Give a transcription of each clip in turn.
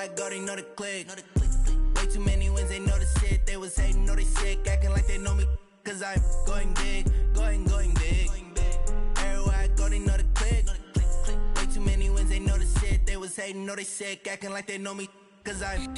I go, they know the click. Way too many wins, they know the shit. They was hating, know they sick, acting like they know me. Cause I'm going big, going big. Everywhere I go, they know the click. Way too many wins, they know the shit. They was hating, know they sick, acting like they know me. Cause I'm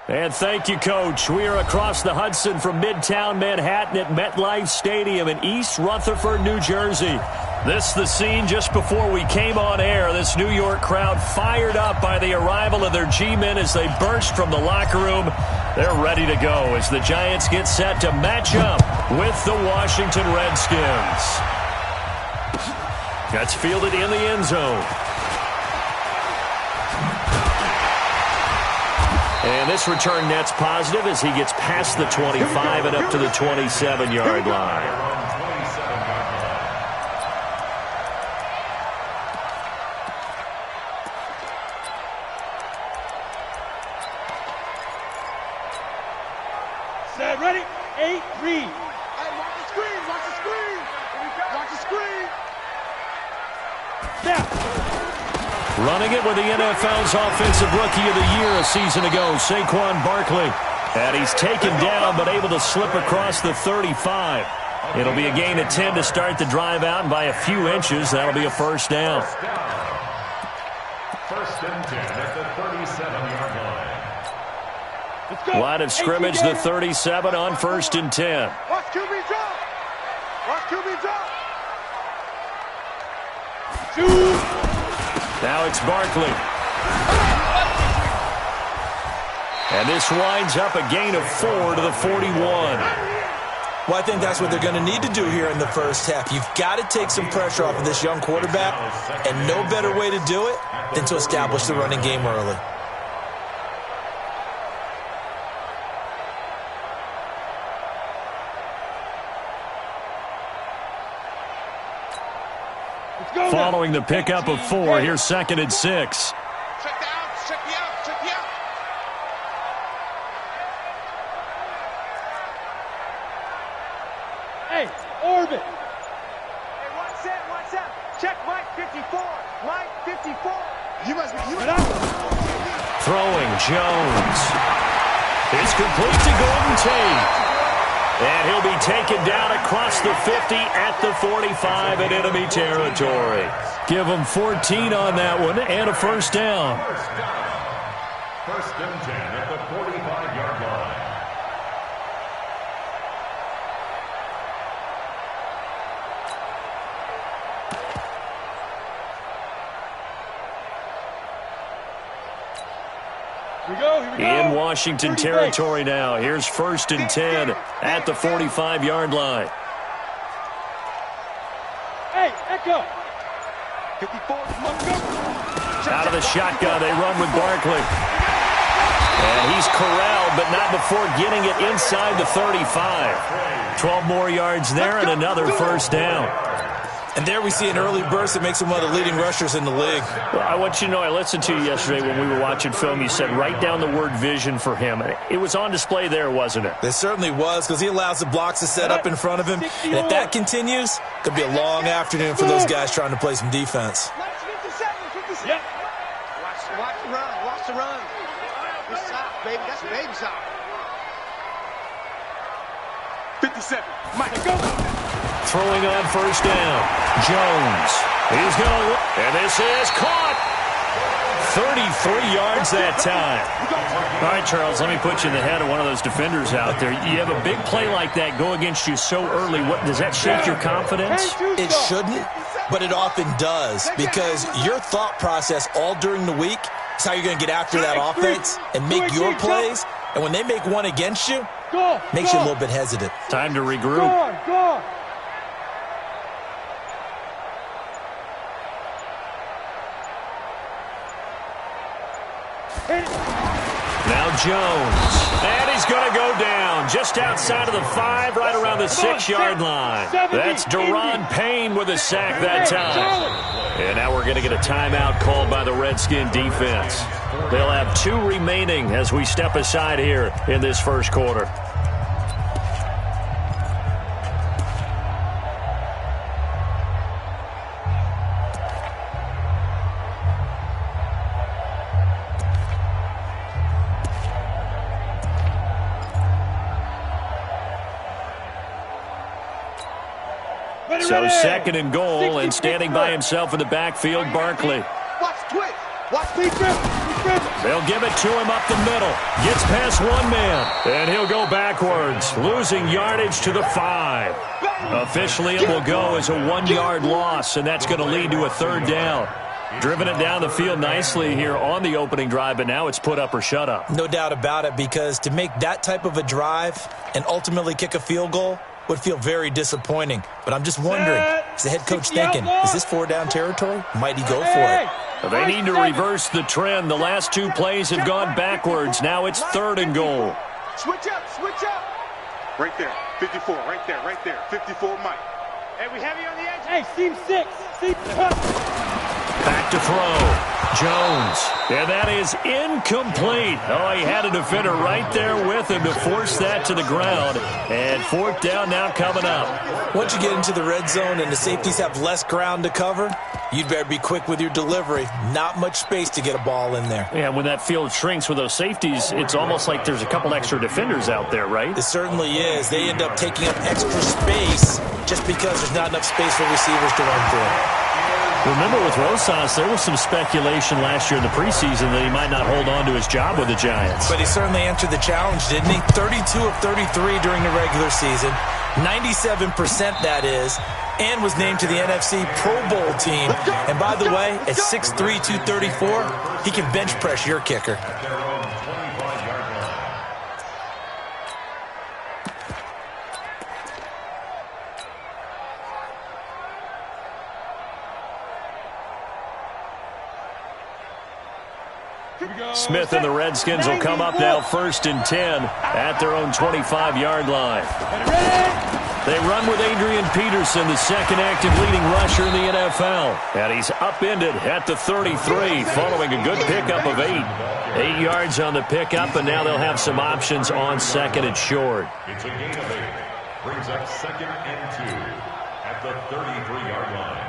And thank you, Coach. We are across the Hudson from Midtown Manhattan at MetLife Stadium in East Rutherford, New Jersey. This the scene just before we came on air. This New York crowd fired up by the arrival of their G-men as they burst from the locker room. They're ready to go as the Giants get set to match up with the Washington Redskins. That's fielded in the end zone. And this return net's positive as he gets past the 25 and up to the 27-yard line. Set, ready, 8-3. Hey, watch the screen, watch the screen. Watch the screen. Now. Running it with the NFL's Offensive Rookie of the Year a season ago, Saquon Barkley. And he's taken down but able to slip across the 35. It'll be a gain of 10 to start the drive out, and by a few inches, that'll be a first down. First and 10 at the 37-yard line. Line of scrimmage, the 37 on first and 10. Watch QB drop. Watch QB drop. Two. Now it's Barkley. And this winds up a gain of 4 to the 41. Well, I think that's what they're going to need to do here in the first half. You've got to take some pressure off of this young quarterback, and no better way to do it than to establish the running game early. Following the pickup of 4, here's second and 6. Check the out, check the out, check the out. Hey, orbit. Hey, watch that. Check Mike 54. Mike 54. You must be. Throwing Jones. It's complete to Golden Tate. And he'll be taken down across the 50 at the 45 in enemy territory. Give him 14 on that one and a first down. First and 10 at the 45-yard line. Here we go. In Washington territory now. Here's first and 10 at the 45-yard line. Hey, Echo. 54. Out of the shotgun, they run with Barkley. And he's corralled, but not before getting it inside the 35. 12 more yards there and another first down. And there we see an early burst that makes him one of the leading rushers in the league. Well, I want you to know, I listened to you yesterday when we were watching film. You said write down the word vision for him. It was on display there, wasn't it? It certainly was, because he allows the blocks to set up in front of him. And if that continues, it could be a long afternoon for those guys trying to play some defense. Yep. Watch the run. Watch the run. Good sock, baby. That's baby sock. 57. Mike, go. Throwing on first down. Jones. He's going to... And this is caught. 33 yards that time. All right, Charles, let me put you in the head of one of those defenders out there. You have a big play like that go against you so early. What does that shake your confidence? It shouldn't, but it often does, because your thought process all during the week is how you're going to get after that offense and make your plays. And when they make one against you, makes you a little bit hesitant. Time to regroup. Go. Now Jones. And he's going to go down just outside of the 5, right around the 6-yard line. That's Daron Payne with a sack that time. And now we're going to get a timeout called by the Redskin defense. They'll have 2 remaining as we step aside here in this first quarter. So second and goal, and standing by himself in the backfield, Barkley. Watch twitch. Watch me grip. They'll give it to him up the middle. Gets past one man, and he'll go backwards, losing yardage to the 5. Officially, it will go as a 1-yard loss, and that's going to lead to a third down. Driven it down the field nicely here on the opening drive, but now it's put up or shut up. No doubt about it, because to make that type of a drive and ultimately kick a field goal would feel very disappointing. But I'm just wondering, is the head coach thinking, is this 4-down territory? Might he go for it? They need to reverse the trend. The last 2 plays have gone backwards. Now it's third and goal. Switch up. Right there. 54. Right there. 54, Mike. Hey, we have you on the edge. Hey, seam 6. Back to throw. Jones. And that is incomplete. Oh, he had a defender right there with him to force that to the ground. And fourth down now coming up. Once you get into the red zone and the safeties have less ground to cover, you'd better be quick with your delivery. Not much space to get a ball in there. Yeah, when that field shrinks with those safeties, it's almost like there's a couple extra defenders out there, right? It certainly is. They end up taking up extra space just because there's not enough space for receivers to run through. Remember with Rosas, there was some speculation last year in the preseason that he might not hold on to his job with the Giants. But he certainly answered the challenge, didn't he? 32 of 33 during the regular season. 97% that is. And was named to the NFC Pro Bowl team. And by the way, at 6'3", 234, he can bench press your kicker. Smith and the Redskins will come up now 1st and 10 at their own 25-yard line. They run with Adrian Peterson, the second active leading rusher in the NFL. And he's upended at the 33 following a good pickup of 8. 8 yards on the pickup, and now they'll have some options on second and short. It's a gain of 8. Brings up 2nd and 2 at the 33-yard line.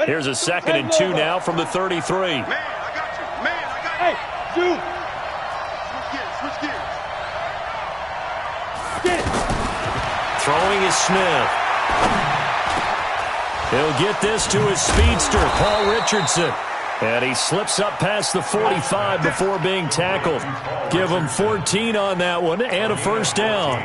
Here's a 2nd and 2 now from the 33. Man, I got you. Hey, dude. Switch gears. Get it. Throwing is Smith. He'll get this to his speedster, Paul Richardson. And he slips up past the 45 before being tackled. Give him 14 on that one and a first down.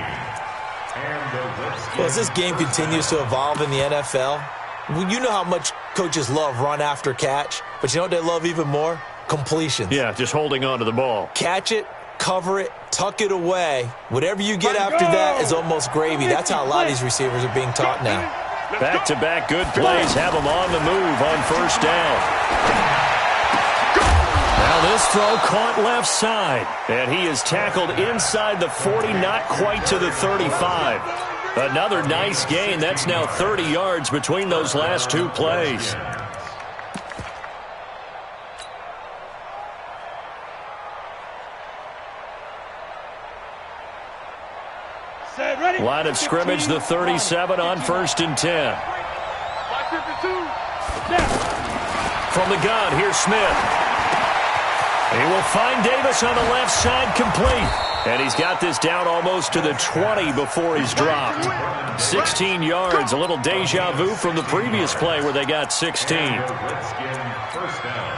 Well, as this game continues to evolve in the NFL, you know how much coaches love run after catch, but you know what they love even more? Completions. Yeah, just holding on to the ball. Catch it, cover it, tuck it away. Whatever you get after that is almost gravy. That's how a lot of these receivers are being taught now. Back-to-back good plays have them on the move on first down. Now this throw caught left side, and he is tackled inside the 40, not quite to the 35. Another nice gain. That's now 30 yards between those last 2 plays. Line of scrimmage, the 37 on 1st and 10. From the gun, here's Smith. He will find Davis on the left side, complete. And he's got this down almost to the 20 before he's dropped. 16 yards, a little deja vu from the previous play where they got 16.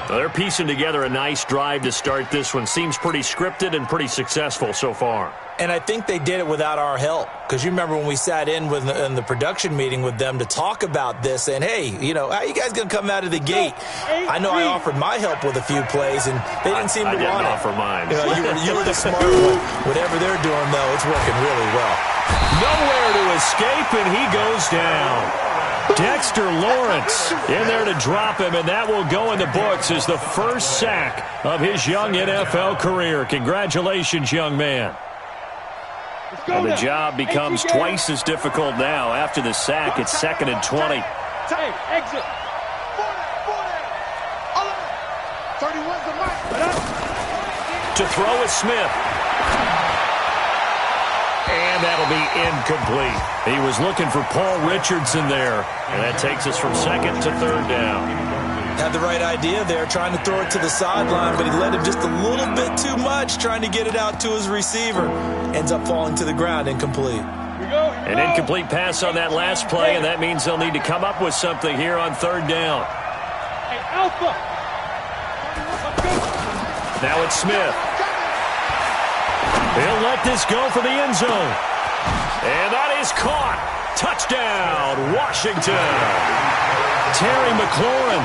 They're piecing together a nice drive to start this one. Seems pretty scripted and pretty successful so far. And I think they did it without our help. Because you remember when we sat in the production meeting with them to talk about this, and hey, you know, how are you guys going to come out of the gate? I know I offered my help with a few plays, and they didn't seem to want it. I didn't offer mine. You know, you were the smart one. Whatever they're doing, though, it's working really well. Nowhere to escape, and he goes down. Dexter Lawrence in there to drop him, and that will go in the books as the first sack of his young NFL career. Congratulations, young man. And the job becomes twice as difficult now. After the sack, it's 2nd and 20. Exit. 31's the mark. To throw is Smith. And that'll be incomplete. He was looking for Paul Richardson there. And that takes us from 2nd to 3rd down. Had the right idea there, trying to throw it to the sideline, but he led him just a little bit too much, trying to get it out to his receiver. Ends up falling to the ground, incomplete. An incomplete pass on that last play, and that means they'll need to come up with something here on third down. Hey, Alpha! Now it's Smith. He'll let this go for the end zone. And that is caught. Touchdown, Washington. Terry McLaurin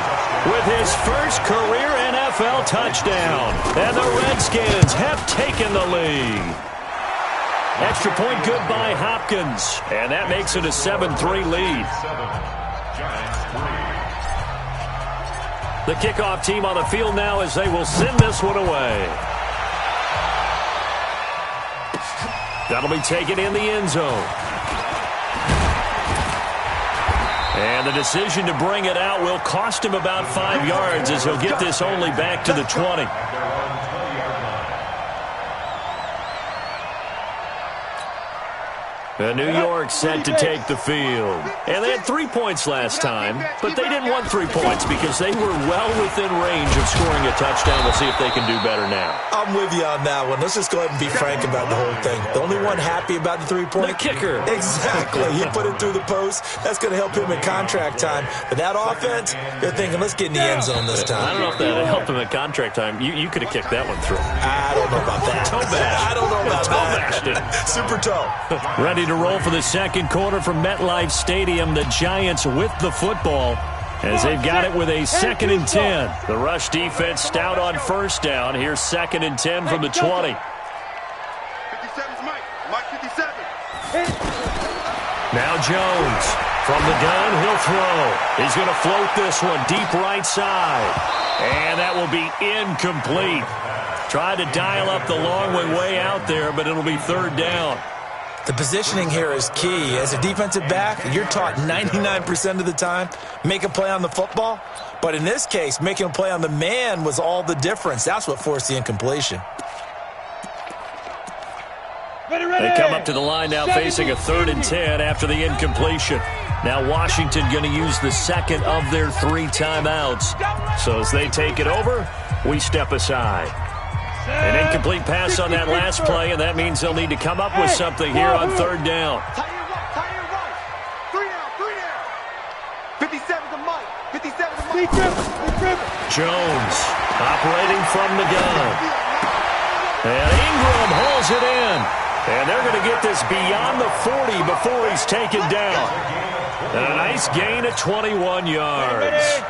with his first career NFL touchdown. And the Redskins have taken the lead. Extra point good by Hopkins. And that makes it a 7-3 lead. The kickoff team on the field now as they will send this one away. That'll be taken in the end zone. And the decision to bring it out will cost him about 5 yards as he'll get this only back to the 20. New York set to take the field. And they had 3 points last time, but they didn't want 3 points because they were well within range of scoring a touchdown. We'll see if they can do better now. I'm with you on that one. Let's just go ahead and be frank about the whole thing. The only one happy about the 3-point? The kicker. Exactly. He put it through the post. That's going to help him in contract time. But that offense, they're thinking, let's get in the end zone this time. I don't know if that helped him at contract time. You could have kicked that one through. I don't know about that. Toe bash. I don't know about toe that. Bashed it. Super toe. Ready to roll for the second quarter from MetLife Stadium. The Giants with the football as they've got it with a 2nd and 10. The rush defense stout on first down. Here's 2nd and 10 from the 20. 57's Mike. Mike 57. Now Jones from the gun. He'll throw. He's going to float this one deep right side. And that will be incomplete. Tried to dial up the long way out there, but it'll be third down. The positioning here is key. As a defensive back, you're taught 99% of the time, make a play on the football. But in this case, making a play on the man was all the difference. That's what forced the incompletion. They come up to the line now facing a 3rd and 10 after the incompletion. Now Washington going to use the second of their 3 timeouts. So as they take it over, we step aside. An incomplete pass on that last play, and that means they'll need to come up with something here on third down. Tie your right. 3 down. 57's a Mike. 57's a Mike. Jones operating from the gun. And Ingram holds it in. And they're going to get this beyond the 40 before he's taken down. And a nice gain of 21 yards.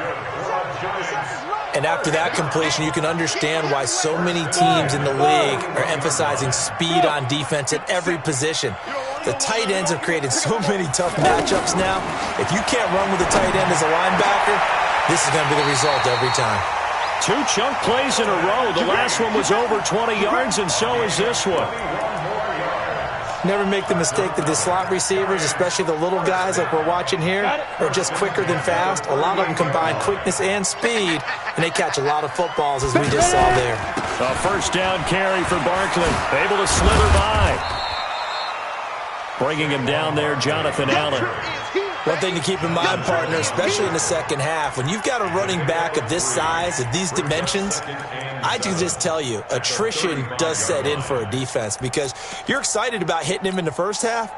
And after that completion, you can understand why so many teams in the league are emphasizing speed on defense at every position. The tight ends have created so many tough matchups now. If you can't run with a tight end as a linebacker, this is going to be the result every time. 2 chunk plays in a row. The last one was over 20 yards, and so is this one. Never make the mistake that the slot receivers, especially the little guys like we're watching here, are just quicker than fast. A lot of them combine quickness and speed, and they catch a lot of footballs, as we just saw there. A first down carry for Barkley. Able to slither by. Bringing him down there, Jonathan Allen. One thing to keep in mind, partner, especially in the second half, when you've got a running back of this size, of these dimensions, I can just tell you, attrition does set in for a defense because you're excited about hitting him in the first half,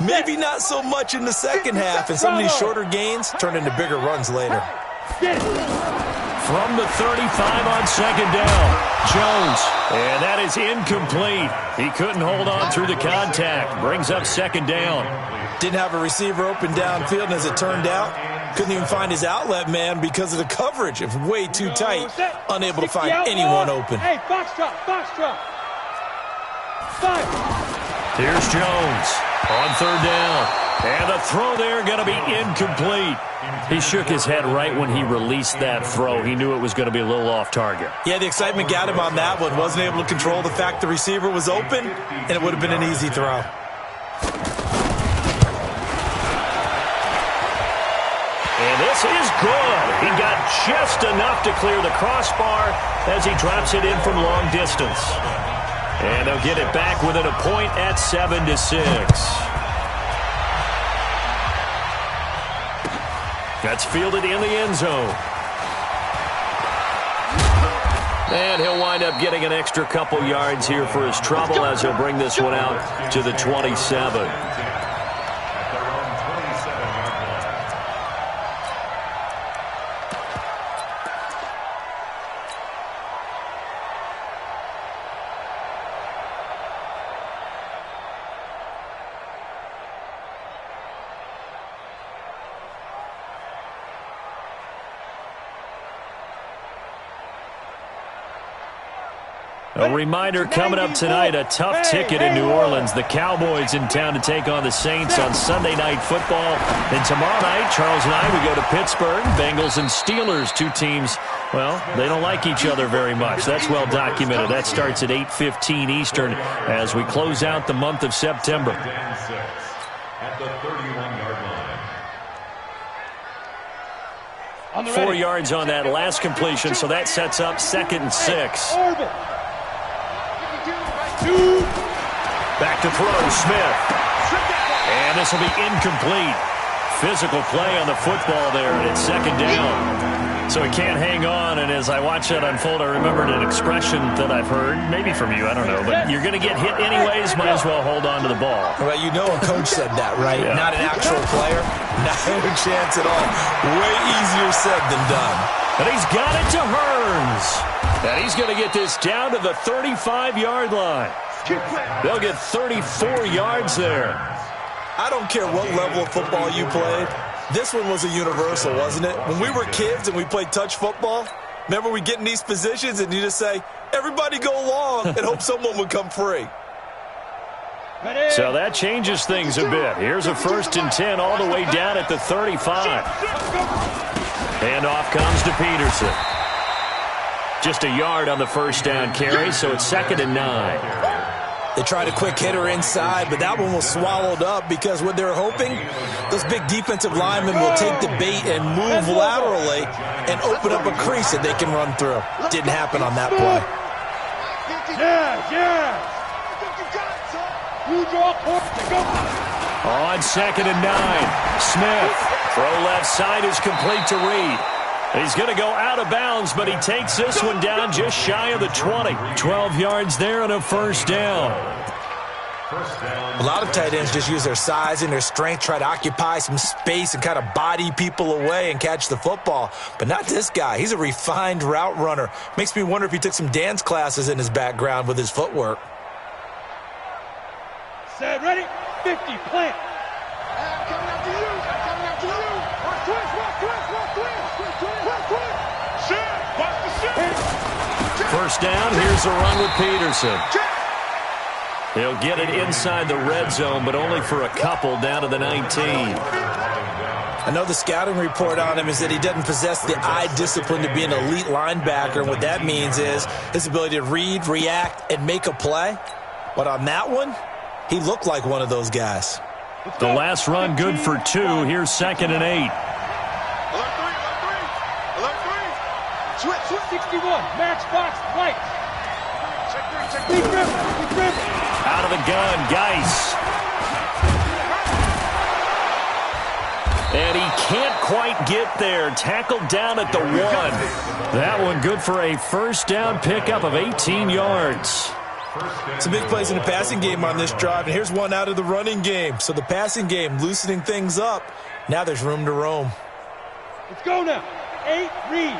maybe not so much in the second half, and some of these shorter gains turn into bigger runs later. From the 35 on second down, Jones, and that is incomplete. He couldn't hold on through the contact. Brings up second down. Didn't have a receiver open downfield, and as it turned out, couldn't even find his outlet man because of the coverage. It was way too tight, unable to find anyone open. Hey, box drop. 5. Here's Jones on third down. And the throw there going to be incomplete. He shook his head right when he released that throw. He knew it was going to be a little off target. Yeah, the excitement got him on that one. Wasn't able to control the fact the receiver was open, and it would have been an easy throw. And this is good. He got just enough to clear the crossbar as he drops it in from long distance. And they'll get it back within a point at 7-6. That's fielded in the end zone. And he'll wind up getting an extra couple yards here for his trouble as he'll bring this one out to the 27. A reminder coming up tonight, a tough ticket in New Orleans. The Cowboys in town to take on the Saints on Sunday Night Football. And tomorrow night, Charles and I, we go to Pittsburgh. Bengals and Steelers, two teams, well, they don't like each other very much. That's well documented. That starts at 8:15 Eastern as we close out the month of September. At the 31-yard line. 4 yards on that last completion, so that sets up 2nd and 6. Back to throw, Smith. And this will be incomplete. Physical play on the football there, and it's 2nd down. So he can't hang on, and as I watch that unfold, I remembered an expression that I've heard, maybe from you, I don't know, but you're going to get hit anyways, might as well hold on to the ball. Well, you know a coach said that, right? Yeah. Not an actual player. Not a chance at all. Way easier said than done. And he's got it to Hearns. And he's going to get this down to the 35-yard line. They'll get 34 yards there. I don't care what level of football you played. This one was a universal, wasn't it? When we were kids and we played touch football, remember we get in these positions and you just say, everybody go long, and hope someone would come free. So that changes things a bit. Here's a 1st and 10 all the way down at the 35. And off comes to Peterson. Just a yard on the 1st down carry, so it's 2nd and 9. They tried a quick hitter inside, but that one was swallowed up because what they're hoping, those big defensive linemen will take the bait and move laterally and open up a crease that they can run through. Didn't happen on that play. On 2nd and 9, Smith. Throw left side is complete to Reed. He's going to go out of bounds, but he takes this one down just shy of the 20. 12 yards there and a 1st down. A lot of tight ends just use their size and their strength, try to occupy some space and kind of body people away and catch the football. But not this guy. He's a refined route runner. Makes me wonder if he took some dance classes in his background with his footwork. Set, ready, 50, plant. Coming after you, coming after you. First down, here's a run with Peterson. He'll get it inside the red zone, but only for a couple down to the 19. I know the scouting report on him is that he doesn't possess the eye discipline to be an elite linebacker, and what that means is his ability to read, react, and make a play. But on that one, he looked like one of those guys. The last run good for 2. Here's 2nd and 8. Alert 3. Switch 61. Max box right. Check 3. Big rip. Out of the gun, Geis. And he can't quite get there. Tackled down at the 1. That one good for a 1st down pickup of 18 yards. Some big plays in the passing game on this drive, and here's one out of the running game. So the passing game loosening things up. Now there's room to roam. Let's go now. 8, read.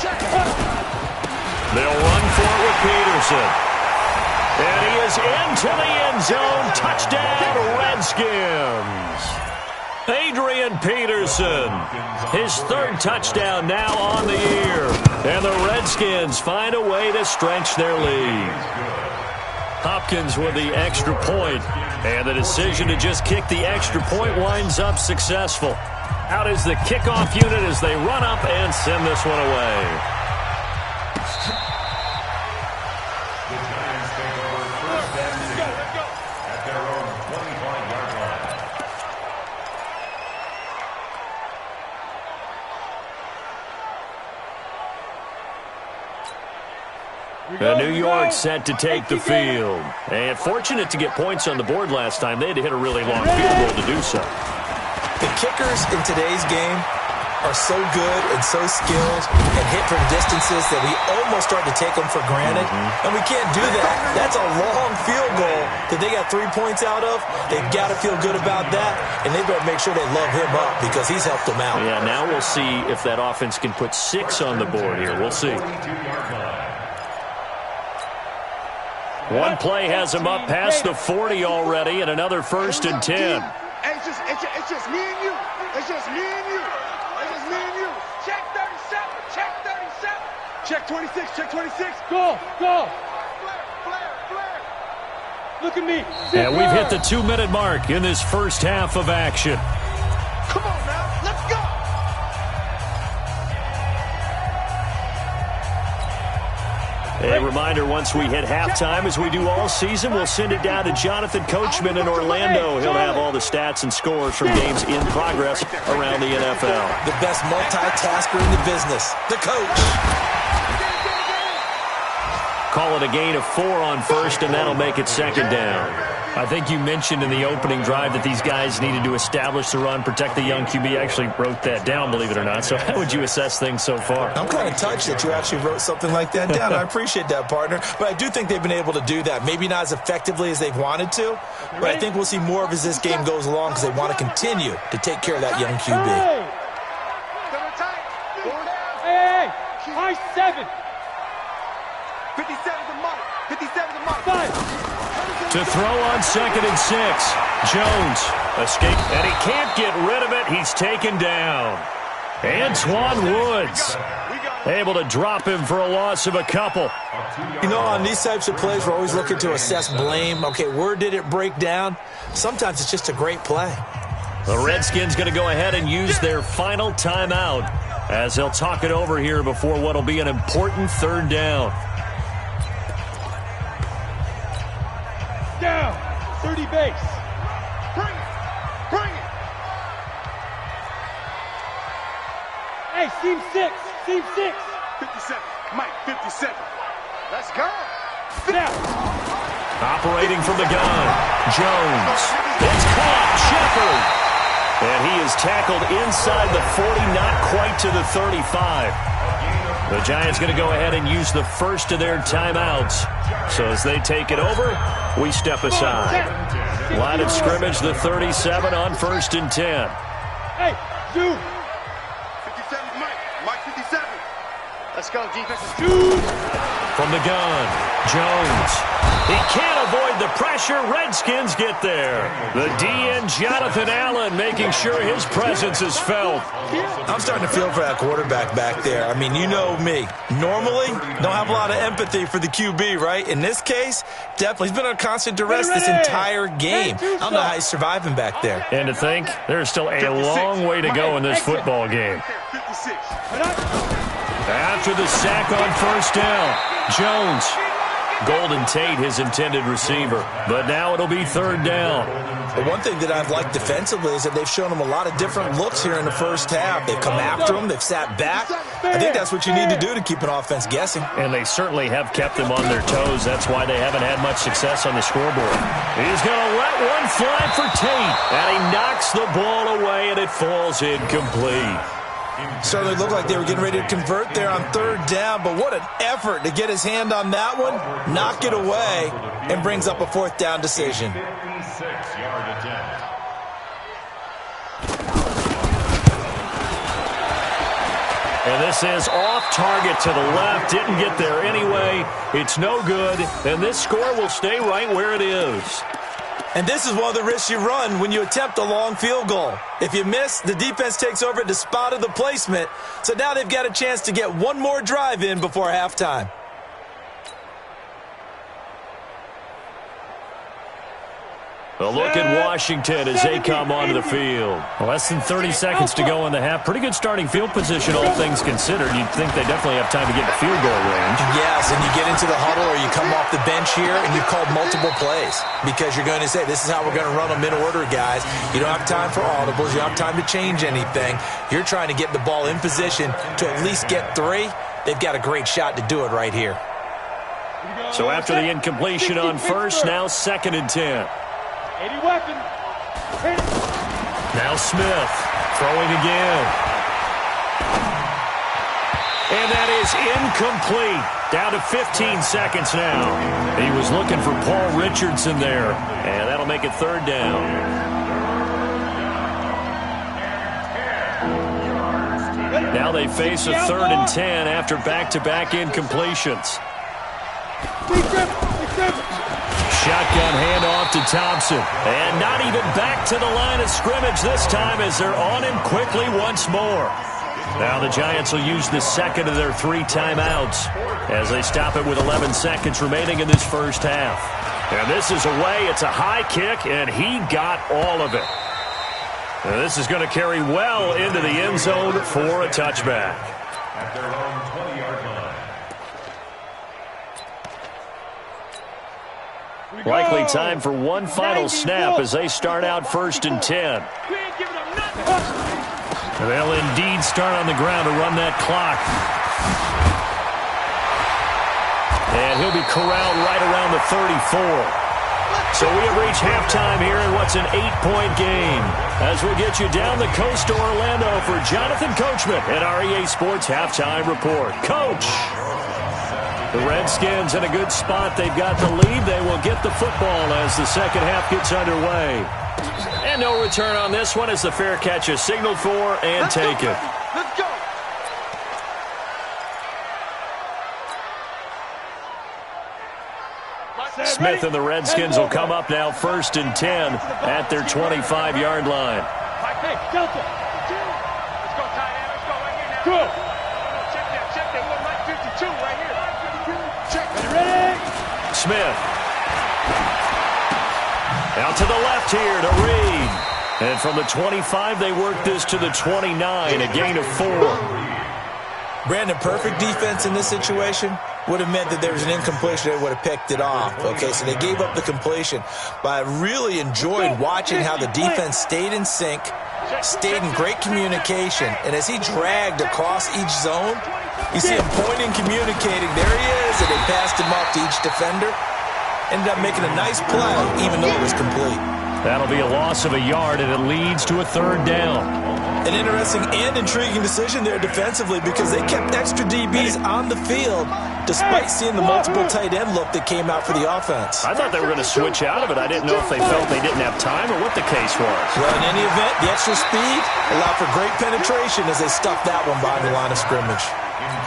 Check. They'll run for it with Peterson. And he is into the end zone. Touchdown, Redskins. Adrian Peterson, his 3rd touchdown now on the year. And the Redskins find a way to stretch their lead. Hopkins with the extra point. And the decision to just kick the extra point winds up successful. Out is the kickoff unit as they run up and send this one away. The Giants take over 1st and 2 at their own 25-yard line. New York set to take the field. And fortunate to get points on the board last time. They had to hit a really long field goal to do so. The kickers in today's game are so good and so skilled and hit from distances that we almost start to take them for granted. And we can't do that. That's a long field goal that they got 3 points out of. They've got to feel good about that, and they better make sure they love him up because he's helped them out. Yeah, now we'll see if that offense can put 6 on the board here. We'll see. One play has him up past the 40 already, and another 1st and 10. Hey, it's just me and you. It's just me and you. It's just me and you. Check 37. Check 37. Check 26. Check 26. Go. Flare. Look at me. And we've hit the 2-minute mark in this first half of action. Come on now. Let's go. A reminder, once we hit halftime, as we do all season, we'll send it down to Jonathan Coachman in Orlando. He'll have all the stats and scores from games in progress around the NFL. The best multitasker in the business, the coach. Call it a gain of 4 on 1st, and that'll make it 2nd down. I think you mentioned in the opening drive that these guys needed to establish the run, protect the young QB. I actually wrote that down, believe it or not. So how would you assess things so far? I'm kind of touched that you actually wrote something like that down. I appreciate that, partner. But I do think they've been able to do that. Maybe not as effectively as they've wanted to, but I think we'll see more of as this game goes along because they want to continue to take care of that young QB. Hey, high 7. 57 to Mike. 57 to Mike. 5. To throw on 2nd and 6. Jones escaped, and he can't get rid of it. He's taken down. Antoine Woods able to drop him for a loss of a couple. You know, on these types of plays, we're always looking to assess blame. Okay, where did it break down? Sometimes it's just a great play. The Redskins going to go ahead and use their final timeout as they'll talk it over here before what will be an important 3rd down. Down. 30 base. Bring it. Hey, seam 6. 57. Mike, 57. Let's go. Now. Operating from the gun. Jones. It's caught. Shepard. And he is tackled inside the 40, not quite to the 35. The Giants going to go ahead and use the first of their timeouts. So as they take it over, we step aside. Line of scrimmage, the 37 on 1st and 10. Hey, dude. 57, Mike 57. Let's go, defensive dude. From the gun, Jones. He can't avoid the pressure. Redskins get there. The DN, Jonathan Allen, making sure his presence is felt. I'm starting to feel for that quarterback back there. I mean, you know me. Normally, don't have a lot of empathy for the QB, right? In this case, definitely. He's been on constant duress this entire game. I don't know how he's surviving back there. And to think, there's still a long way to go in this football game. After the sack on 1st down, Jones. Golden Tate, his intended receiver. But now it'll be 3rd down. The one thing that I've liked defensively is that they've shown him a lot of different looks here in the first half. They've come after him. They've sat back. I think that's what you need to do to keep an offense guessing. And they certainly have kept them on their toes. That's why they haven't had much success on the scoreboard. He's going to let one fly for Tate. And he knocks the ball away, and it falls incomplete. Certainly looked like they were getting ready to convert there on 3rd down, but what an effort to get his hand on that one, knock it away, and brings up a 4th down decision. 56-yard attempt. And this is off target to the left. Didn't get there anyway. It's no good, and this score will stay right where it is. And this is one of the risks you run when you attempt a long field goal. If you miss, the defense takes over at the spot of the placement. So now they've got a chance to get one more drive in before halftime. A look at Washington as they come onto the field. Less than 30 seconds to go in the half. Pretty good starting field position, all things considered. You'd think they definitely have time to get to field goal range. Yes, and you get into the huddle or you come off the bench here and you've called multiple plays because you're going to say, this is how we're going to run them in order, guys. You don't have time for audibles. You don't have time to change anything. You're trying to get the ball in position to at least get 3. They've got a great shot to do it right here. So after the incompletion on 1st, now 2nd and 10. 80 weapon. Now Smith throwing again. And that is incomplete. Down to 15 seconds now. He was looking for Paul Richardson there. And that'll make it third down. Now they face a 3rd and 10 after back-to-back incompletions. Shotgun handoff to Thompson. And not even back to the line of scrimmage this time as they're on him quickly once more. Now the Giants will use the second of their 3 timeouts as they stop it with 11 seconds remaining in this first half. And this is away. It's a high kick, and he got all of it. Now this is going to carry well into the end zone for a touchback. At their own 20-yard line. Likely time for one final snap as they start out 1st and 10. They'll indeed start on the ground to run that clock. And he'll be corralled right around the 34. So we have reached halftime here in what's an 8-point game. As we'll get you down the coast to Orlando for Jonathan Coachman at our EA Sports Halftime Report. Coach! The Redskins in a good spot. They've got the lead. They will get the football as the second half gets underway. And no return on this one as the fair catch is signaled for and taken. Let's go. Smith and the Redskins will come up now 1st and 10 at their 25-yard line. Hey, Delta. Let's go, tight end. Let's go right here now. Go. Check that. We're right 52 right here. Check. Ready? Smith. Out to the left here to Reed. And from the 25, they work this to the 29, a gain of 4. Brandon, perfect defense in this situation would have meant that there was an incompletion. They would have picked it off. Okay, so they gave up the completion. But I really enjoyed watching how the defense stayed in sync, stayed in great communication. And as he dragged across each zone, you see him pointing, communicating. There he is, and they passed him off to each defender. Ended up making a nice play, even though it was complete. That'll be a loss of a yard, and it leads to a 3rd down. An interesting and intriguing decision there defensively because they kept extra DBs on the field despite seeing the multiple tight end look that came out for the offense. I thought they were going to switch out of it. I didn't know if they felt they didn't have time or what the case was. Well, in any event, the extra speed allowed for great penetration as they stuffed that one behind the line of scrimmage.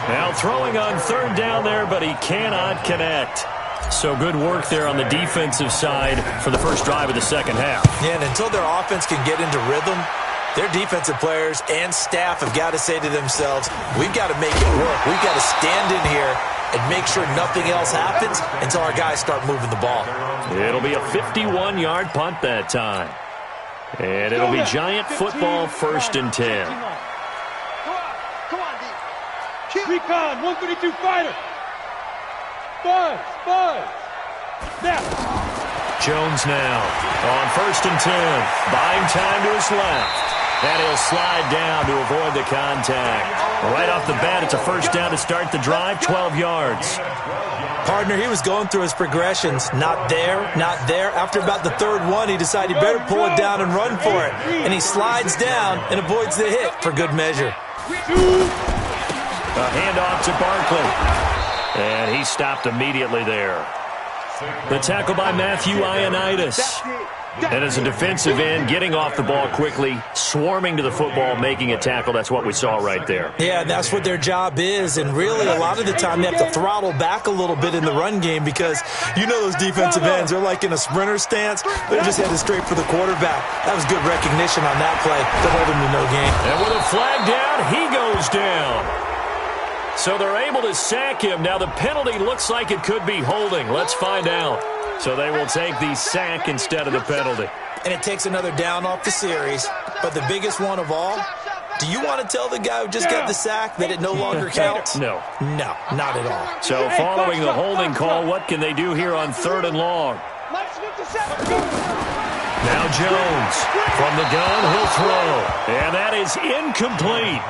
Now throwing on 3rd down there, but he cannot connect. So good work there on the defensive side for the first drive of the second half. Yeah, and until their offense can get into rhythm, their defensive players and staff have got to say to themselves, we've got to make it work. We've got to stand in here and make sure nothing else happens until our guys start moving the ball. It'll be a 51-yard punt that time. And it'll be Giant football 1st and 10. Come on, D. Recon, 132 fighter. Buzz. Now. Jones now on 1st and 10. Buying time to his left. And he'll slide down to avoid the contact. Right off the bat, it's a 1st down to start the drive, 12 yards. Partner, he was going through his progressions. Not there, not there. After about the 3rd one, he decided he better pull it down and run for it. And he slides down and avoids the hit for good measure. A handoff to Barkley. And he stopped immediately there. The tackle by Matthew Ioannidis. And as a defensive end, getting off the ball quickly, swarming to the football, making a tackle. That's what we saw right there. Yeah, that's what their job is. And really, a lot of the time, they have to throttle back a little bit in the run game because you know those defensive ends, they're like in a sprinter stance. They're just headed straight for the quarterback. That was good recognition on that play to hold him to no gain. And with a flag down, he goes down. So they're able to sack him. Now the penalty looks like it could be holding. Let's find out. So they will take the sack instead of the penalty. And it takes another down off the series. But the biggest one of all, do you want to tell the guy who just got the sack that it no longer counts? No. No, not at all. So following the holding call, what can they do here on 3rd and long? Now Jones from the gun, he'll throw. And that is incomplete.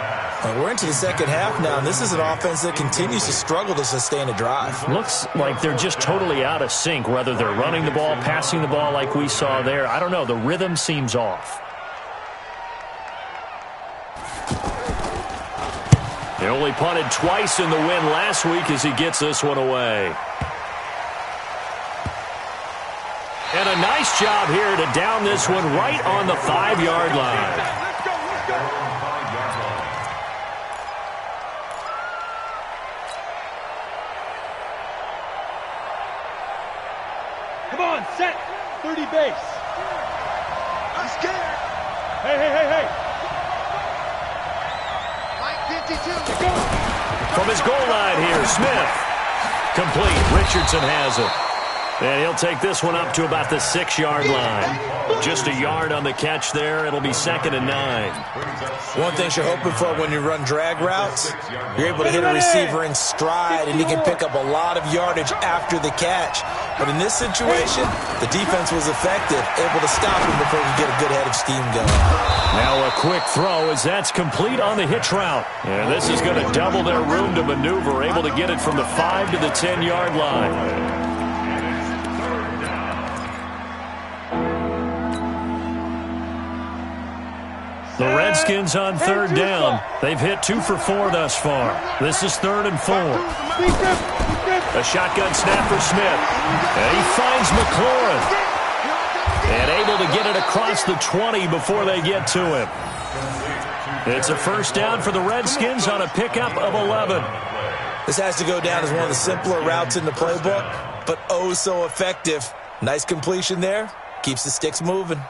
And we're into the second half now, and this is an offense that continues to struggle to sustain a drive. Looks like they're just totally out of sync, whether they're running the ball, passing the ball like we saw there. I don't know. The rhythm seems off. He only punted twice in the win last week as he gets this one away. And a nice job here to down this one right on the 5-yard line. Come on, set. 30 base. I'm scared. Hey. Mike 52. From his goal line here, Smith. Complete. Richardson has it. And he'll take this one up to about the 6-yard line. Just a yard on the catch there. It'll be 2nd and 9. One thing you're hoping for when you run drag routes, you're able to hit a receiver in stride, and he can pick up a lot of yardage after the catch. But in this situation, the defense was effective, able to stop him before he could get a good head of steam going. Now a quick throw as that's complete on the hitch route. And this is going to double their room to maneuver, able to get it from the 5 to the 10-yard line. The Redskins on 3rd down. They've hit 2 for 4 thus far. This is 3rd and 4. A shotgun snap for Smith. And he finds McLaurin. And able to get it across the 20 before they get to him. It's a 1st down for the Redskins on a pickup of 11. This has to go down as one of the simpler routes in the playbook, but oh so effective. Nice completion there. Keeps the sticks moving.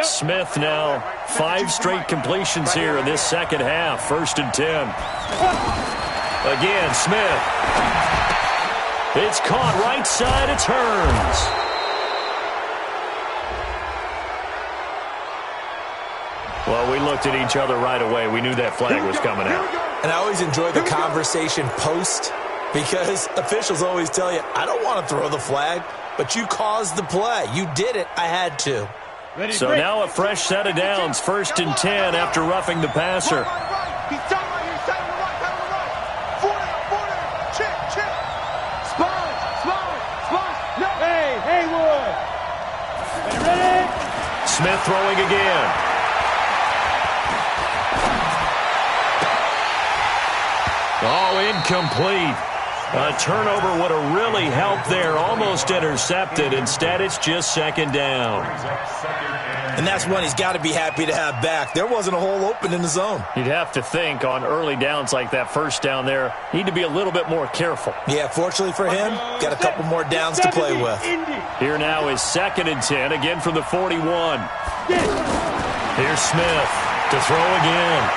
Smith now 5 straight completions here in this second half. 1st and 10. Again, Smith. It's caught right side. It turns. Well, we looked at each other right away. We knew that flag was coming out. And I always enjoy the conversation post, because officials always tell you, I don't want to throw the flag, but you caused the play. You did it. I had to. So now a fresh set of downs, 1st and 10 after roughing the passer. He's down right here, side on the right. 4 Chip. Spons. No. Hey, Haywood. Ready? Smith throwing again. Oh, incomplete. A turnover would have really helped there. Almost intercepted. Instead, it's just 2nd down. And that's one he's got to be happy to have back. There wasn't a hole open in the zone. You'd have to think on early downs like that 1st down there, need to be a little bit more careful. Yeah, fortunately for him, got a couple more downs to play with. Here now is 2nd and 10, again from the 41. Here's Smith to throw again.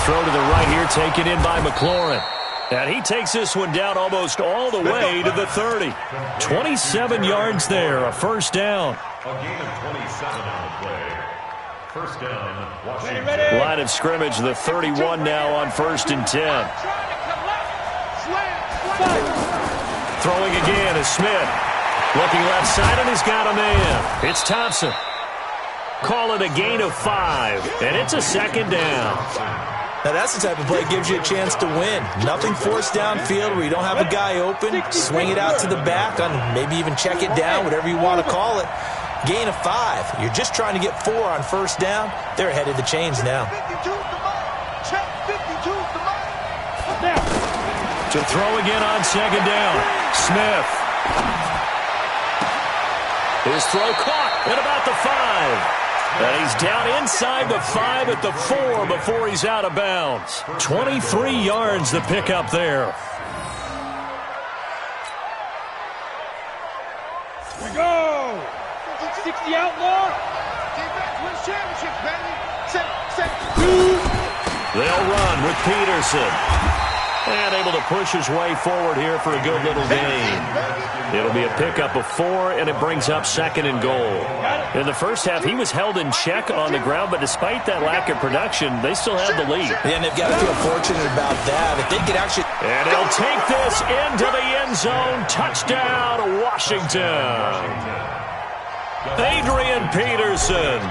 Throw to the right here, taken in by McLaurin. And he takes this one down almost all the way to the 30. 27 yards there, a 1st down. A gain of 27 on the play. 1st down, Washington. Line of scrimmage, the 31 now on 1st and 10. Throwing again is Smith. Looking left side, and he's got a man. It's Thompson. Call it a gain of 5, and it's a 2nd down. Now, that's the type of play that gives you a chance to win. Nothing forced downfield where you don't have a guy open. Swing it out to the back, on maybe even check it down, whatever you want to call it. Gain of 5. You're just trying to get 4 on 1st down. They're ahead of the chains now. To throw again on 2nd down. Smith. His throw caught at about the 5. And he's down inside the 5 at the 4 before he's out of bounds. 23 yards the pickup there. Here we go. 60 outlaw. Defense wins championships, baby. Set. They'll run with Peterson. And able to push his way forward here for a good little gain. It'll be a pickup of 4, and it brings up 2nd and goal. In the 1st half, he was held in check on the ground, but despite that lack of production, they still have the lead. Yeah, and they've got to feel fortunate about that. If they could actually... And he'll take this into the end zone. Touchdown, Washington. Adrian Peterson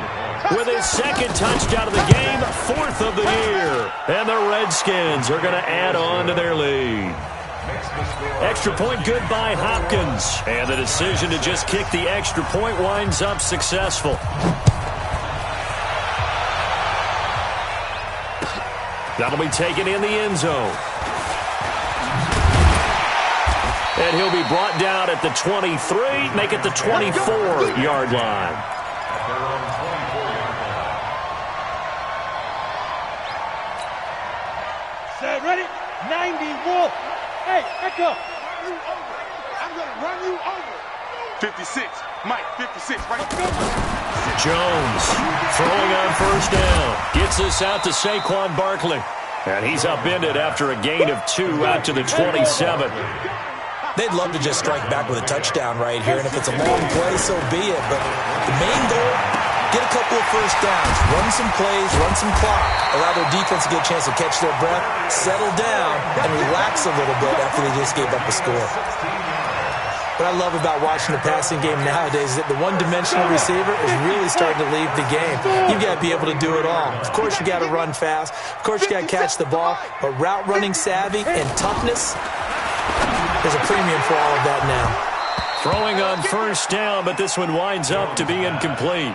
with his 2nd touchdown of the game, 4th of the year. And the Redskins are going to add on to their lead. Extra point good by Hopkins. And the decision to just kick the extra point winds up successful. That'll be taken in the end zone. And he'll be brought down at the 23, make it the 24-yard line. Set, ready? 91. Hey, echo. I'm going to run you over. 56. Mike, 56. Right. Jones throwing on first down. Gets this out to Saquon Barkley. And he's upended after a gain of 2 out to the 27. They'd love to just strike back with a touchdown right here, and if it's a long play, so be it. But the main goal, get a couple of first downs, run some plays, run some clock, allow their defense to get a chance to catch their breath, settle down, and relax a little bit after they just gave up a score. What I love about watching the passing game nowadays is that the one-dimensional receiver is really starting to leave the game. You've got to be able to do it all. Of course, you got to run fast. Of course, you got to catch the ball. But route running savvy and toughness, there's a premium for all of that now. Throwing on first down, but this one winds up to be incomplete.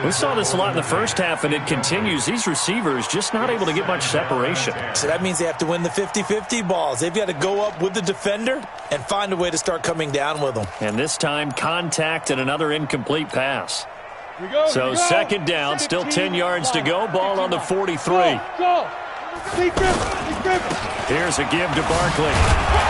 We saw this a lot in the first half, and it continues. These receivers just not able to get much separation. So that means they have to win the 50-50 balls. They've got to go up with the defender and find a way to start coming down with them. And this time, contact and another incomplete pass. So second down, still 10 yards to go. Ball on the 43. Go. Here's a give to Barkley.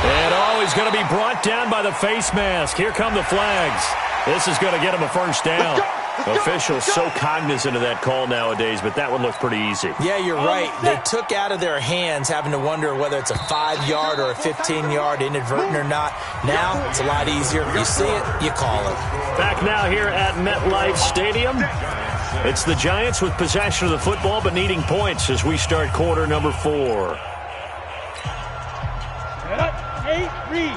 And he's going to be brought down by the face mask. Here come the flags. This is going to get him a first down. Officials so cognizant of that call nowadays, but that one looked pretty easy. Yeah, you're right. They took out of their hands having to wonder whether it's a 5-yard or a 15-yard inadvertent or not. Now it's a lot easier. You see it, you call it. Back now here at MetLife Stadium. It's the Giants with possession of the football but needing points as we start quarter number 4. Hey, read.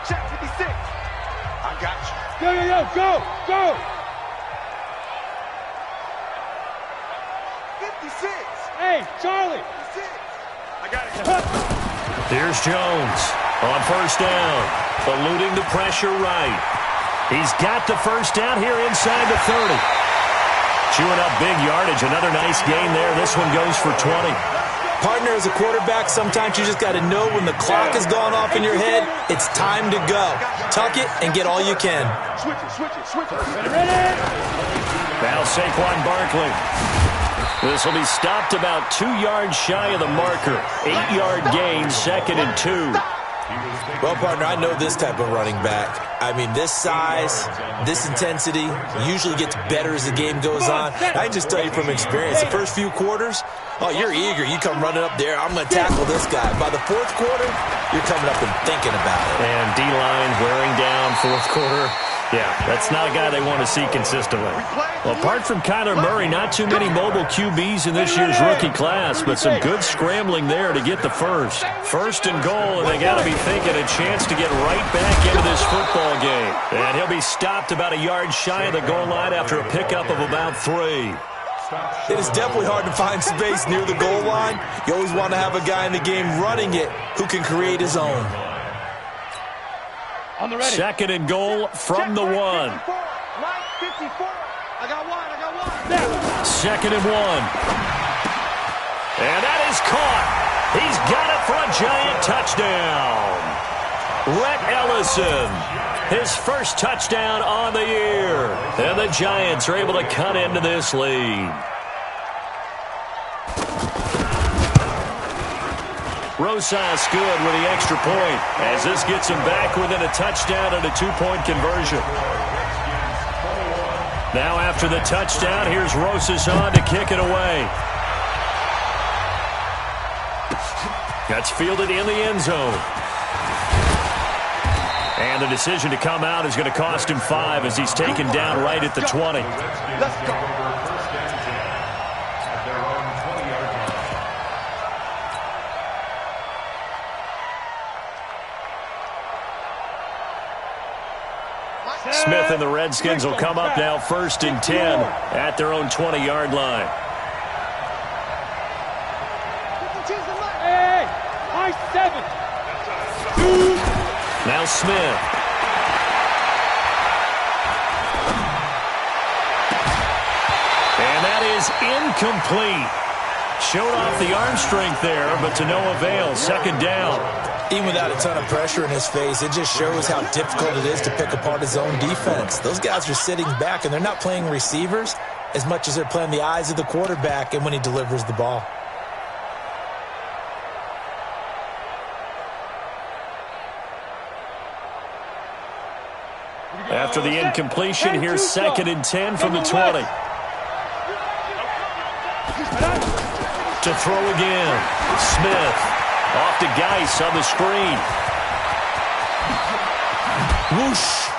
Check 56. I got you. Go. 56. Hey, Charlie. 56. I got it. Here's Jones on first down, eluding the pressure right. He's got the first down here inside the 30. Chewing up big yardage. Another nice gain there. This one goes for 20. Partner, as a quarterback, sometimes you just got to know when the clock has gone off in your head, it's time to go. Tuck it and get all you can. Switch it. Now Saquon Barkley. This will be stopped about 2 yards shy of the marker. 8-yard gain, 2nd and 2. Well, partner, I know this type of running back. I mean, this size, this intensity usually gets better as the game goes on. I can just tell you from experience, the first few quarters, you're eager. You come running up there, I'm going to tackle this guy. By the fourth quarter, you're coming up and thinking about it. And D-line wearing down fourth quarter. Yeah, that's not a guy they want to see consistently. Well, apart from Kyler Murray, not too many mobile QBs in this year's rookie class, but some good scrambling there to get the first. First and goal, and they got to be thinking a chance to get right back into this football game. And he'll be stopped about a yard shy of the goal line after a pickup of about 3. It is definitely hard to find space near the goal line. You always want to have a guy in the game running it who can create his own. On the ready. 2nd and goal from the 1. Mike, 54. I got one. 2nd and 1. And that is caught. He's got it for a Giant touchdown. Rhett Ellison, his first touchdown on the year. And the Giants are able to cut into this lead. Rosas good with the extra point as this gets him back within a touchdown and a 2-point conversion. Now after the touchdown, here's Rosas on to kick it away. That's fielded in the end zone. And the decision to come out is going to cost him 5 as he's taken down right at the 20. Let's go. Smith and the Redskins will come up now 1st and 10 at their own 20-yard line. Hey, high 7. Now Smith. And that is incomplete. Showed off the arm strength there, but to no avail. Second down. Even without a ton of pressure in his face, it just shows how difficult it is to pick apart his own defense. Those guys are sitting back, and they're not playing receivers as much as they're playing the eyes of the quarterback and when he delivers the ball. After the incompletion, here's 2nd and 10 from the 20. To throw again. Smith off to Geis on the screen. Whoosh.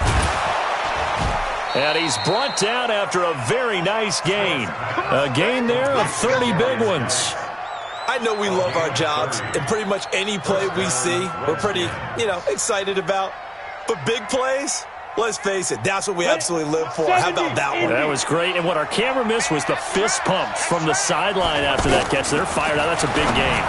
And he's brought down after a very nice gain. A gain there of 30 big ones. I know we love our jobs, and pretty much any play we see, we're pretty, excited about. But big plays, let's face it, that's what we absolutely live for. How about that one? That was great. And what our camera missed was the fist pump from the sideline after that catch. They're fired out. That's a big game.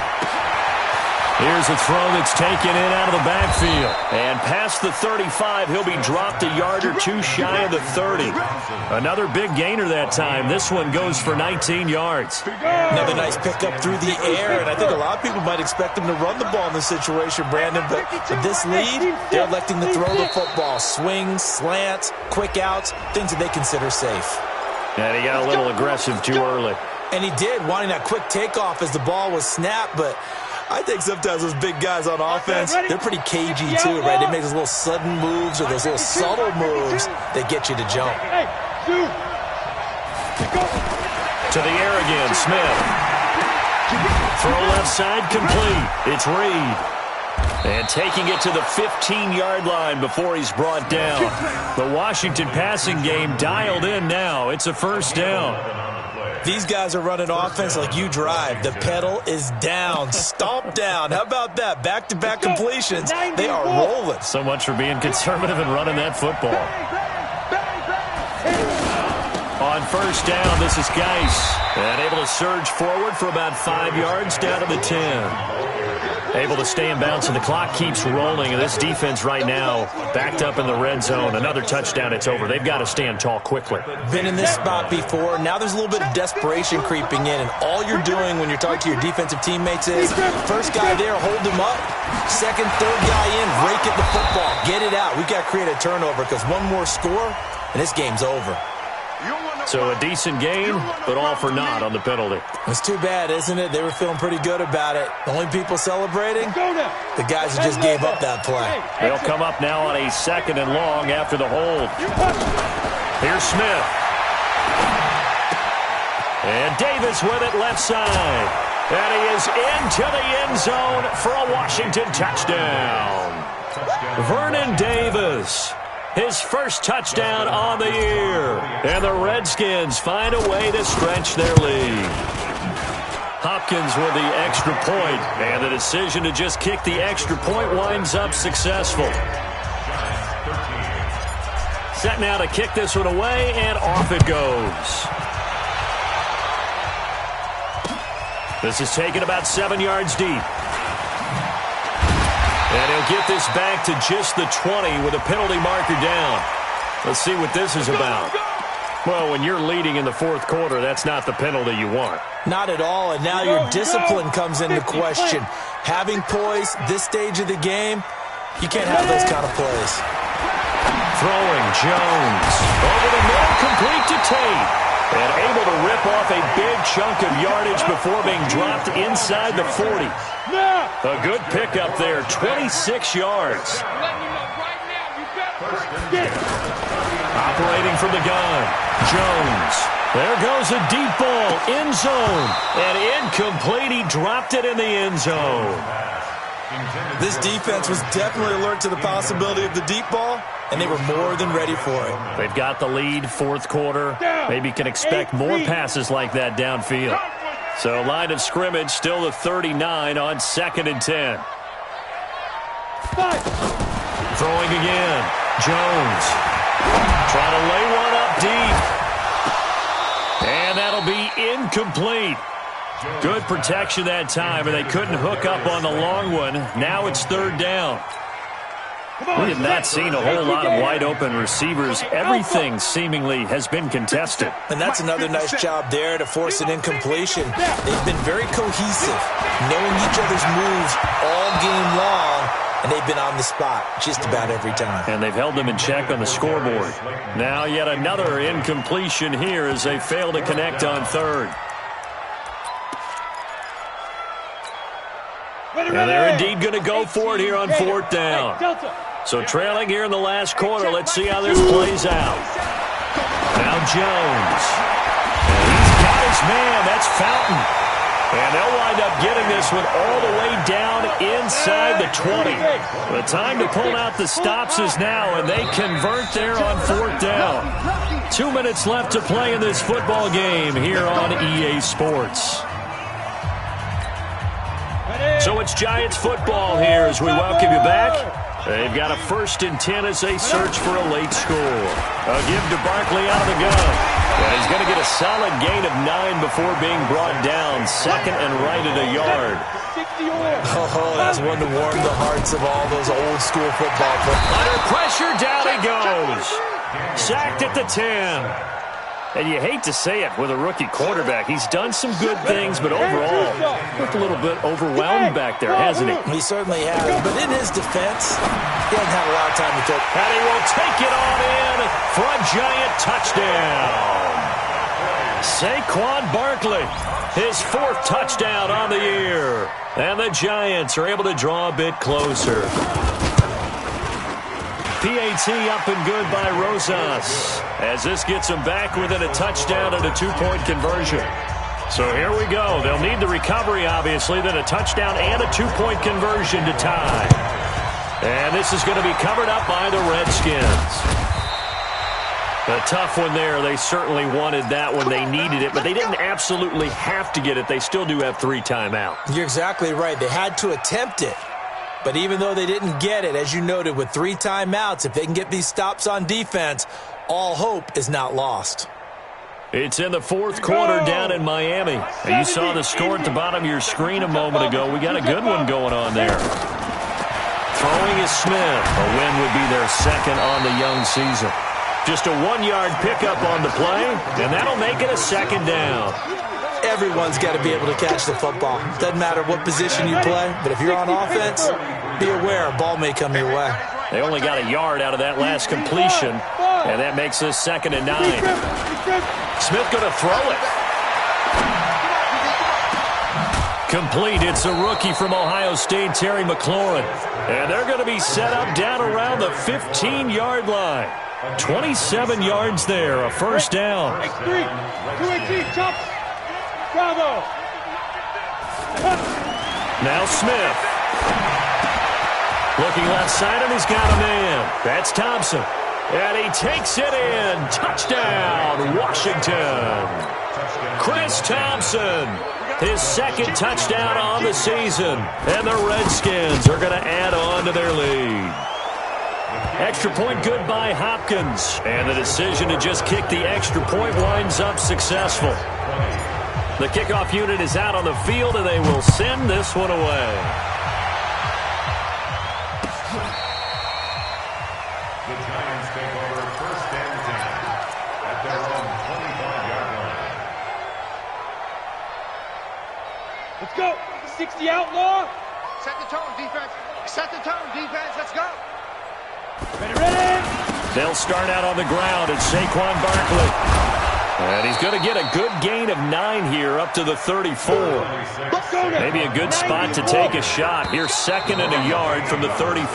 Here's a throw that's taken in out of the backfield. And past the 35, he'll be dropped a yard or two shy of the 30. Another big gainer that time. This one goes for 19 yards. Another nice pickup through the air, and I think a lot of people might expect him to run the ball in this situation, Brandon. But with this lead, they're electing to throw the football. Swings, slants, quick outs, things that they consider safe. And he got a little aggressive too early. And he did, wanting that quick takeoff as the ball was snapped, but I think sometimes those big guys on offense, they're pretty cagey too, right? They make those little sudden moves or those little subtle moves that get you to jump. To the air again, Smith. Throw left side complete. It's Reed. And taking it to the 15-yard line before he's brought down. The Washington passing game dialed in now. It's a first down. These guys are running offense like you drive. The pedal is down, stomp down. How about that? Back-to-back completions. They are rolling. So much for being conservative and running that football. On first down, this is Geis. And able to surge forward for about 5 yards down to the 10. Able to stay in bounds, and the clock keeps rolling. And this defense right now backed up in the red zone. Another touchdown, it's over. They've got to stand tall quickly. Been in this spot before. Now there's a little bit of desperation creeping in. And all you're doing when you're talking to your defensive teammates is first guy there, hold him up. Second, third guy in, rake at the football. Get it out. We've got to create a turnover because one more score, and this game's over. So a decent game, but all for naught on the penalty. It's too bad, isn't it? They were feeling pretty good about it. The only people celebrating, the guys who just gave up that play. They'll come up now on a 2nd and long after the hold. Here's Smith. And Davis with it left side. And he is into the end zone for a Washington touchdown. Vernon Davis. His first touchdown on the year. And the Redskins find a way to stretch their lead. Hopkins with the extra point. And the decision to just kick the extra point winds up successful. Set now to kick this one away, and off it goes. This is taken about 7 yards deep. And he'll get this back to just the 20 with a penalty marker down. Let's see what this is about. Well, when you're leading in the fourth quarter, that's not the penalty you want. Not at all, and now your discipline comes into question. Having poise this stage of the game, you can't have those kind of plays. Throwing Jones. Over the middle, complete to Tate. And able to rip off a big chunk of yardage before being dropped inside the 40. A good pickup there, 26 yards. Operating from the gun, Jones. There goes a deep ball, end zone. And incomplete, he dropped it in the end zone. This defense was definitely alert to the possibility of the deep ball, and they were more than ready for it. They've got the lead, fourth quarter. Maybe can expect more passes like that downfield. So line of scrimmage, still the 39 on 2nd and 10. Throwing again. Jones. Trying to lay one up deep. And that'll be incomplete. Good protection that time, and they couldn't hook up on the long one. Now it's 3rd down. We have not seen a whole lot of wide-open receivers. Everything seemingly has been contested. And that's another nice job there to force an incompletion. They've been very cohesive, knowing each other's moves all game long, and they've been on the spot just about every time. And they've held them in check on the scoreboard. Now yet another incompletion here as they fail to connect on third. And they're indeed going to go for it here on fourth down. So trailing here in the last quarter. Let's see how this plays out. Now Jones. And he's got his man. That's Fountain. And they'll wind up getting this one all the way down inside the 20. The time to pull out the stops is now, and they convert there on fourth down. 2 minutes left to play in this football game here on EA Sports. So it's Giants football here as we welcome you back. They've got a 1st and 10 as they search for a late score. A give to Barkley out of the gun. And he's going to get a solid gain of 9 before being brought down. 2nd and right at a yard. Oh, that's one to warm the hearts of all those old school football players. Under pressure, down he goes. Sacked at the 10. And you hate to say it with a rookie quarterback. He's done some good things, but overall, looked a little bit overwhelmed back there, hasn't he? He certainly has. But in his defense, he hasn't had a lot of time to throw. And he will take it on in for a Giant touchdown. Saquon Barkley, his 4th touchdown on the year. And the Giants are able to draw a bit closer. PAT up and good by Rosas as this gets them back within a touchdown and a 2-point conversion. So here we go. They'll need the recovery, obviously, then a touchdown and a 2-point conversion to tie. And this is going to be covered up by the Redskins. A tough one there. They certainly wanted that when they needed it, but they didn't absolutely have to get it. They still do have 3 timeouts. You're exactly right. They had to attempt it. But even though they didn't get it, as you noted, with 3 timeouts, if they can get these stops on defense, all hope is not lost. It's in the 4th quarter down in Miami. You saw the score at the bottom of your screen a moment ago. We got a good one going on there. Throwing is Smith. A win would be their 2nd on the young season. Just a 1-yard pickup on the play, and that'll make it a 2nd down. Everyone's got to be able to catch the football. Doesn't matter what position you play, but if you're on offense, be aware a ball may come your way. They only got a yard out of that last completion, and that makes this 2nd and 9. Smith going to throw it. Complete. It's a rookie from Ohio State, Terry McLaurin. And they're going to be set up down around the 15-yard line. 27 yards there, a 1st down. X3, 218, chop. Bravo. Now Smith. Looking left side, and he's got a man. That's Thompson. And he takes it in. Touchdown, Washington. Chris Thompson, his 2nd touchdown on the season. And the Redskins are going to add on to their lead. Extra point good by Hopkins. And the decision to just kick the extra point winds up successful. The kickoff unit is out on the field, and they will send this one away. The Giants take over 1st and 10 at their own 25-yard line. Let's go. 60 outlaw. Set the tone, defense. Set the tone, defense. Let's go. Ready. They'll start out on the ground. It's Saquon Barkley. And he's going to get a good gain of 9 here up to the 34. Maybe a good spot to take a shot. Here's 2nd and a yard from the 34.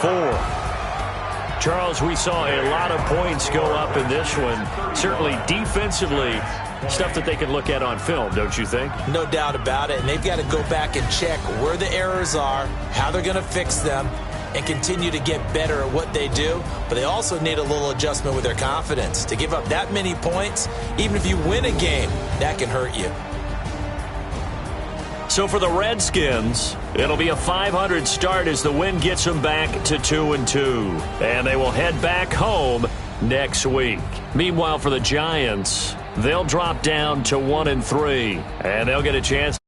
Charles, we saw a lot of points go up in this one. Certainly defensively, stuff that they can look at on film, don't you think? No doubt about it. And they've got to go back and check where the errors are, how they're going to fix them, and continue to get better at what they do. But they also need a little adjustment with their confidence. To give up that many points, even if you win a game, that can hurt you. So for the Redskins, it'll be a 500 start as the win gets them back to 2-2. And they will head back home next week. Meanwhile, for the Giants, they'll drop down to 1-3. And they'll get a chance